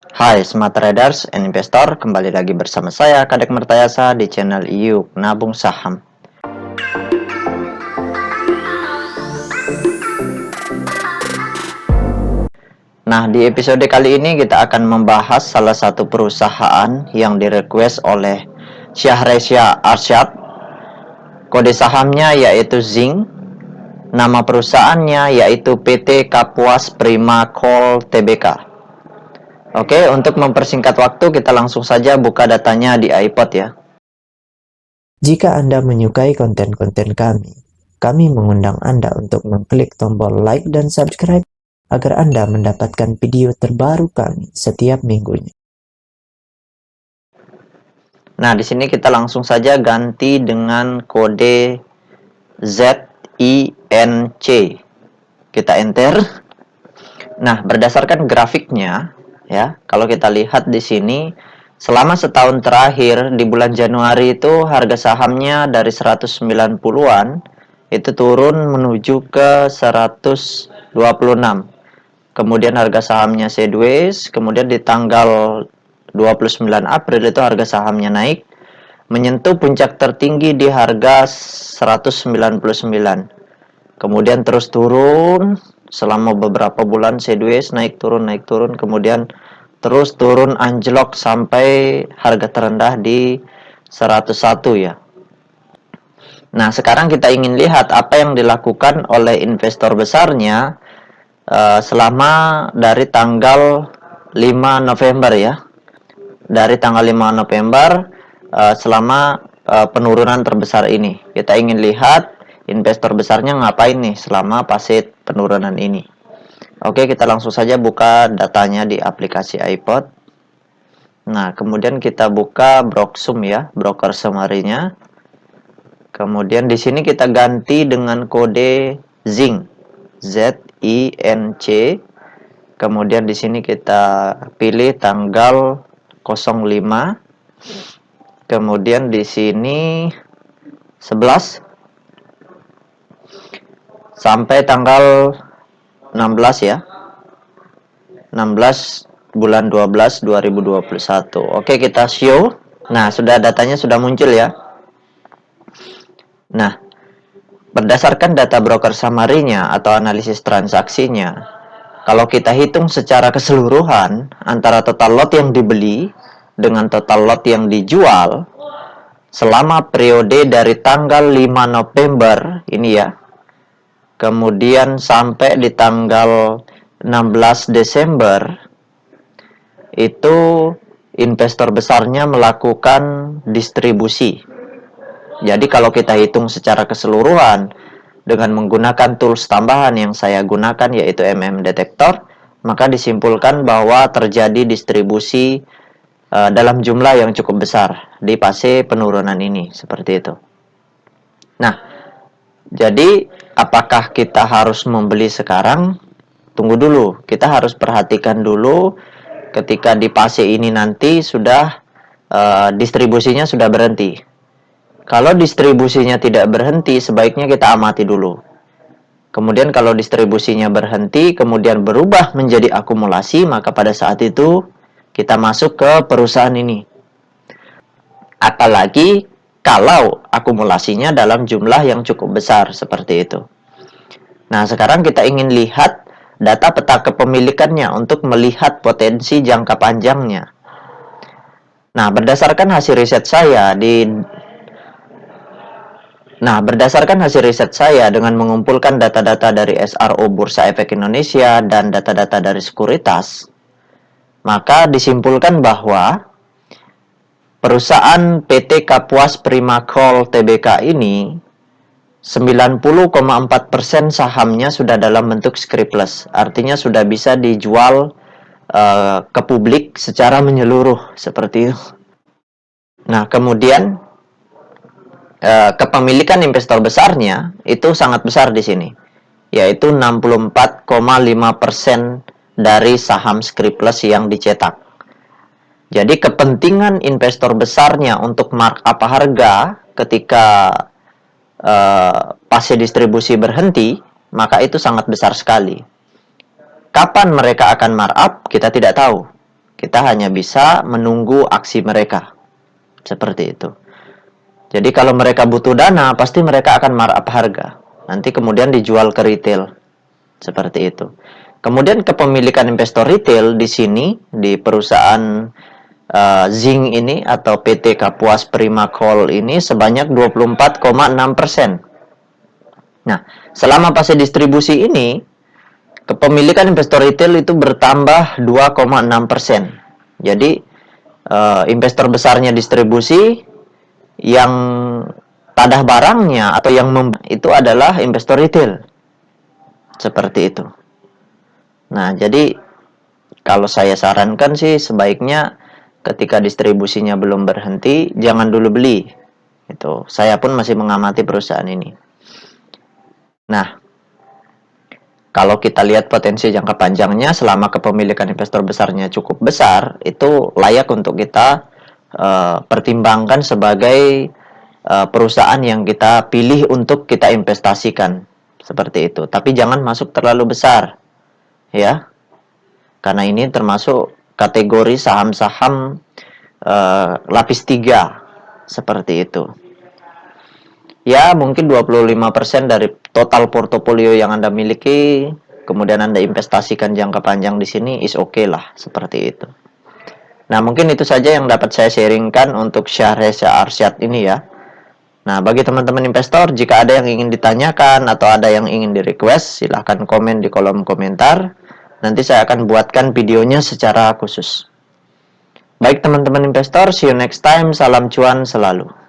Hai Smart Traders and Investor, kembali lagi bersama saya Kadek Mertayasa di channel Yuk Nabung Saham. Nah, di episode kali ini kita akan membahas salah satu perusahaan yang direquest oleh Syahresya Arsyad. Kode sahamnya yaitu Zing. Nama perusahaannya yaitu PT Kapuas Prima Coal Tbk. Oke, untuk mempersingkat waktu kita langsung saja buka datanya di iPod ya. Jika Anda menyukai konten-konten kami mengundang Anda untuk mengklik tombol like dan subscribe agar Anda mendapatkan video terbaru kami setiap minggunya. Nah, di sini kita langsung saja ganti dengan kode ZINC. Kita enter. Nah, berdasarkan grafiknya, ya, kalau kita lihat di sini, selama setahun terakhir di bulan Januari itu harga sahamnya dari 190-an itu turun menuju ke 126. Kemudian harga sahamnya sideways, kemudian di tanggal 29 April itu harga sahamnya naik menyentuh puncak tertinggi di harga 199. Kemudian terus turun selama beberapa bulan sideways, naik turun, kemudian terus turun anjlok sampai harga terendah di 101 ya. Nah, sekarang kita ingin lihat apa yang dilakukan oleh investor besarnya selama dari tanggal 5 November ya. Dari tanggal 5 November selama penurunan terbesar ini. Kita ingin lihat investor besarnya ngapain nih selama fase penurunan ini. Oke, kita langsung saja buka datanya di aplikasi iPod. Nah, kemudian kita buka Broksum ya, broker summary-nya. Kemudian di sini kita ganti dengan kode ZINC. ZINC. Kemudian di sini kita pilih tanggal 05. Kemudian di sini 11 sampai tanggal 16 ya. 16 bulan 12 2021. Oke, kita show. Nah, datanya sudah muncul ya. Nah, berdasarkan data broker summary-nya atau analisis transaksinya, kalau kita hitung secara keseluruhan antara total lot yang dibeli dengan total lot yang dijual selama periode dari tanggal 5 November ini ya, kemudian sampai di tanggal 16 Desember, itu investor besarnya melakukan distribusi. Jadi kalau kita hitung secara keseluruhan dengan menggunakan tools tambahan yang saya gunakan yaitu Detektor, maka disimpulkan bahwa terjadi distribusi dalam jumlah yang cukup besar di fase penurunan ini, seperti itu. Nah, jadi apakah kita harus membeli sekarang? Tunggu dulu, kita harus perhatikan dulu ketika di fase ini nanti sudah distribusinya sudah berhenti. Kalau distribusinya tidak berhenti, sebaiknya kita amati dulu. Kemudian kalau distribusinya berhenti, kemudian berubah menjadi akumulasi, maka pada saat itu kita masuk ke perusahaan ini. Apalagi kalau akumulasinya dalam jumlah yang cukup besar, seperti itu. Nah, sekarang kita ingin lihat data peta kepemilikannya untuk melihat potensi jangka panjangnya. Nah, berdasarkan hasil riset saya dengan mengumpulkan data-data dari SRO Bursa Efek Indonesia dan data-data dari sekuritas, maka disimpulkan bahwa perusahaan PT Kapuas Prima Coal Tbk ini 90,4% sahamnya sudah dalam bentuk scriptless, artinya sudah bisa dijual ke publik secara menyeluruh, seperti itu. Nah, kemudian kepemilikan investor besarnya itu sangat besar di sini, yaitu 64,5% dari saham scriptless yang dicetak. Jadi kepentingan investor besarnya untuk markup harga ketika fase distribusi berhenti, maka itu sangat besar sekali. Kapan mereka akan markup, kita tidak tahu. Kita hanya bisa menunggu aksi mereka. Seperti itu. Jadi kalau mereka butuh dana, pasti mereka akan markup harga. Nanti kemudian dijual ke retail. Seperti itu. Kemudian kepemilikan investor retail di sini, di perusahaan Zinc ini atau PT Kapuas Prima Coal ini sebanyak 24,6%. Nah, selama fase distribusi ini, kepemilikan investor retail itu bertambah 2,6%. Jadi, investor besarnya distribusi, yang tadah barangnya atau yang itu adalah investor retail. Seperti itu. Nah, jadi kalau saya sarankan sih sebaiknya ketika distribusinya belum berhenti, jangan dulu beli. Itu. Saya pun masih mengamati perusahaan ini. Nah, kalau kita lihat potensi jangka panjangnya, selama kepemilikan investor besarnya cukup besar, itu layak untuk kita pertimbangkan sebagai perusahaan yang kita pilih untuk kita investasikan. Seperti itu. Tapi jangan masuk terlalu besar. Ya. Karena ini termasuk kategori saham-saham lapis 3. Seperti itu. Ya, mungkin 25% dari total portofolio yang Anda miliki, kemudian Anda investasikan jangka panjang di sini, is okay lah, seperti itu. Nah, mungkin itu saja yang dapat saya sharingkan untuk Syahresia Arsyad ini ya. Nah, bagi teman-teman investor, jika ada yang ingin ditanyakan atau ada yang ingin di-request, silahkan komen di kolom komentar. Nanti saya akan buatkan videonya secara khusus. Baik teman-teman investor, see you next time. Salam cuan selalu.